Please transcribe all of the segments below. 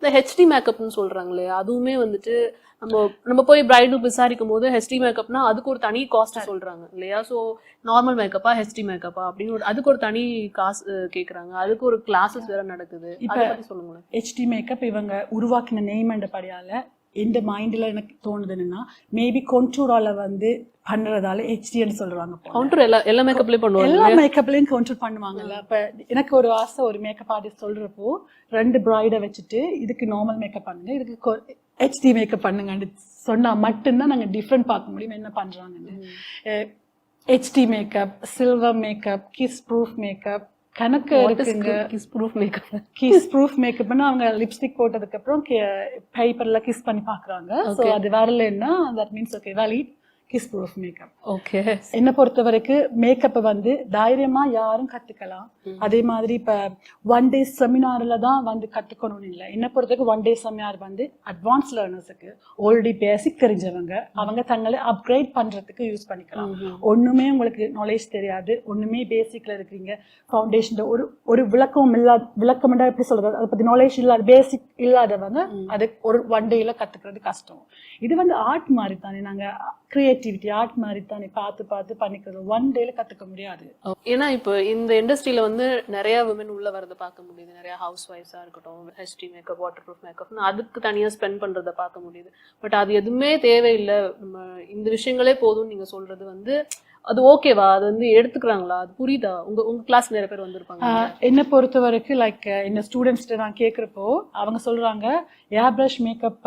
இந்த ஹெச்டி மேக்கப்னு சொல்றாங்க இல்லையா, அதுவுமே வந்துட்டு நம்ம போய் பிரைடல் விசாரிக்கும் போது ஹெச்டி மேக்கப்னா அதுக்கு ஒரு தனி காஸ்ட் சொல்றாங்க இல்லையா. ஸோ நார்மல் மேக்கப்பா ஹெச்டி மேக்கப்பா அப்படின்னு அதுக்கு ஒரு தனி காசு கேட்குறாங்க, அதுக்கு ஒரு கிளாஸஸ் வேற நடக்குது. இப்போ சொல்லுங்களேன். ஹெச்டி மேக்கப் இவங்க உருவாக்கின நேம் என்ற படியால எந்த மைண்ட்ல எனக்கு தோணுது என்னன்னா, மேபி கொண்டூரால வந்து பண்றதால ஹெச்டின்னு சொல்றாங்க. கவுண்டர் எல்லா மேக்கப்லயும் பண்ணுவாங்க, எல்லா மேக்கப்லயும் கவுண்டர் பண்ணுவாங்கல்ல. அப்ப எனக்கு ஒரு ஆசை, ஒரு மேக்கப் ஆர்டிஸ்ட் சொல்றப்போ 2 பிரைடை வச்சுட்டு இதுக்கு நார்மல் மேக்கப் பண்ணுங்க, இதுக்கு ஹெச்டி மேக்கப் பண்ணுங்கன்னு சொன்னா மட்டும்தான் நாங்க டிஃப்ரெண்ட் பார்க்க முடியும் என்ன பண்றாங்கன்னு. HD makeup, silver makeup, kiss proof makeup கணக்கு இருக்குங்க. கிஸ் ப்ரூஃப் மேக்கப்னா அவங்க லிப்ஸ்டிக் போட்டதுக்கு அப்புறம் பேப்பர்ல கிஸ் பண்ணி பாக்குறாங்க. சோ அது வரலன்னா that means okay valid kiss proof makeup. Okay. என்ன பொறுத்த வரைக்கும் மேக்கப்பை வந்து தைரியமா யாரும் கத்துக்கலாம். அதே மாதிரி இப்ப 1 day செமினார்ல தான் வந்து கத்துக்கணும்னு இல்லை. என்ன பொறுத்தவரைக்கும் 1 day செமினார் வந்து அட்வான்ஸ் லேர்னர்ஸுக்கு, ஆல்ரெடி பேசிக் தெரிஞ்சவங்க, அவங்க தங்களை அப்கிரேட் பண்றதுக்கு யூஸ் பண்ணிக்கலாம். ஒண்ணுமே உங்களுக்கு நாலேஜ் தெரியாது, ஒண்ணுமே பேசிக்ல இருக்கிறீங்க, ஃபவுண்டேஷன் ஒரு விளக்கம் எப்படி சொல்றது, அதை பத்தி நாலேஜ் இல்லாத, பேசிக் இல்லாதவங்க அது ஒரு 1 dayல கத்துக்கிறது கஷ்டம். இது வந்து ஆர்ட் மாதிரி தானே, நாங்க கிரியேட்டிவிட்டி ஆர்ட் மாதிரி தானே பார்த்து பார்த்து பண்ணிக்கிறது, 1 dayல கத்துக்க முடியாது. ஏன்னா இப்போ இந்த இண்டஸ்ட்ரியில வந்து நிறைய விமன் உள்ள வரதை பார்க்க முடியுது, நிறைய ஹவுஸ் ஒய்ஃப்ஸா இருக்கட்டும், ஹெச்டி மேக்கப், வாட்டர் ப்ரூஃப் மேக்கப்னு அதுக்கு தனியா ஸ்பெண்ட் பண்றதை பார்க்க முடியுது. பட் அது எதுவுமே தேவையில்லை, நம்ம இந்த விஷயங்களே போதும்னு நீங்க சொல்றது வந்து அது ஓகேவா, அது வந்து எடுத்துக்கிறாங்களா, அது புரியுதா? உங்க கிளாஸ் நிறைய பேர் வந்திருப்பாங்க. என்ன பொறுத்த வரைக்கும் லைக் என்ன ஸ்டூடெண்ட்ஸ்கிட்ட நான் கேட்குறப்போ அவங்க சொல்றாங்க ஏர் பிரஷ் மேக்கப்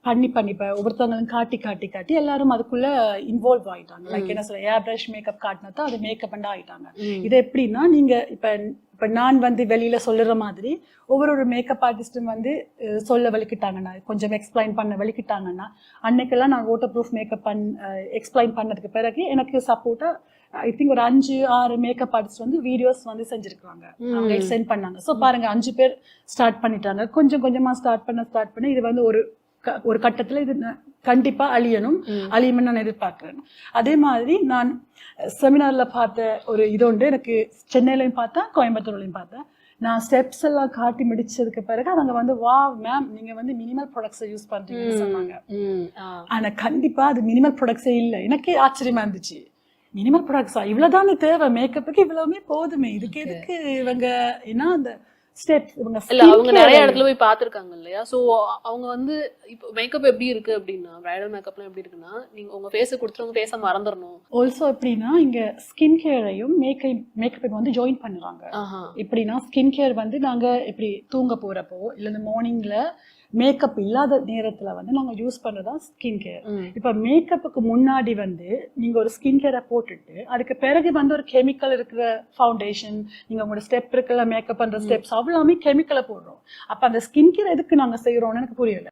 பண்ணி ஒவ்வொருத்தவங்களும் காட்டி எல்லாரும் அதுக்குள்ள இன்வால்வ் ஆயிட்டாங்க. லைக் என்ன சொல்ற, ஏர் பிரஷ் மேக்கப் காட்டினா தான் அது மேக்கப் ஆயிட்டாங்க. இது எப்படின்னா, நீங்க இப்ப நான் வந்து வெளியில சொல்லுற மாதிரி ஒவ்வொரு மேக்கப் ஆர்டிஸ்டும் வந்து சொல்ல வலிக்கிட்டாங்கன்னா, கொஞ்சம் எக்ஸ்பிளைன் பண்ண வலிக்கிட்டாங்கன்னா, அன்னைக்கெல்லாம் நான் வாட்டர் ப்ரூஃப் மேக்கப் எக்ஸ்பிளைன் பண்ணதுக்கு பிறகு எனக்கு சப்போர்ட்டா ஐ திங்க் ஒரு 5-6 மேக்கப் ஆர்டிஸ்ட் வந்து வீடியோஸ் வந்து செஞ்சிருக்காங்க, அவங்க சென்ட் பண்ணாங்க. ஸோ பாருங்க 5 பேர் ஸ்டார்ட் பண்ணிட்டாங்க. கொஞ்சம் கொஞ்சமா ஸ்டார்ட் பண்ண இது வந்து ஒரு கட்டத்துல இது கண்டிப்பா அழியும்னு நான் எதிர்பார்க்கிறேன். அதே மாதிரி நான் செமினார்ல பார்த்த ஒரு இது உண்டு, எனக்கு சென்னையிலையும் பார்த்தேன், கோயம்புத்தூர்லையும் பார்த்தேன். நான் ஸ்டெப்ஸ் எல்லாம் காட்டி முடிச்சதுக்கு பிறகு அவங்க வந்து வா மேம் நீங்க வந்து மினிமல் ப்ராடக்ட்ஸை யூஸ் பண்றீங்கன்னு சொன்னாங்க. ஆனா கண்டிப்பா அது மினிமல் ப்ராடக்ட்ஸே இல்லை. எனக்கே ஆச்சரியமா இருந்துச்சு, மினிமல் ப்ராடக்ட்ஸா, இவ்வளவுதானே தேவை மேக்கப்புக்கு, இவ்வளவுமே போதுமே, இதுக்கு எதுக்கு இவங்க ஏன்னா அந்த ஸ்டெப்ஸ் இவங்க அவங்க நிறைய இடத்துல போய் பார்த்துருக்காங்க இல்லையா. ஸோ அவங்க வந்து இப்போ மேக்கப் எப்படி இருக்கு அப்படின்னா, பிரைடல் மேக்கப்லாம் எப்படி இருக்குன்னா, நீங்க உங்க ஃபேஸை கொடுத்துட்டு உங்க ஃபேஸை மறந்துடணும். ஆல்சோ எப்படின்னா இங்க ஸ்கின் கேரையும் மேக்கப்பை வந்து ஜாயின் பண்ணுறாங்க. எப்படின்னா ஸ்கின் கேர் வந்து நாங்க எப்படி தூங்க போறப்போ இல்லை இந்த மார்னிங்ல மேக்கப் இல்லாத நேரத்துல வந்து நாங்க யூஸ் பண்றதா ஸ்கின் கேர். இப்ப மேக்கப்புக்கு முன்னாடி வந்து நீங்க ஒரு ஸ்கின் கேரை போட்டுட்டு அதுக்கு பிறகு வந்து ஒரு கெமிக்கல் இருக்கிற ஃபவுண்டேஷன், நீங்க உங்களோட ஸ்டெப் இருக்குல்ல மேக்கப் பண்ற ஸ்டெப்ஸ் அவ்வளவுமே கெமிக்கலை போடுறோம். அப்ப அந்த ஸ்கின் கேர் எதுக்கு நாங்க செய்யறோம்னு எனக்கு புரியல.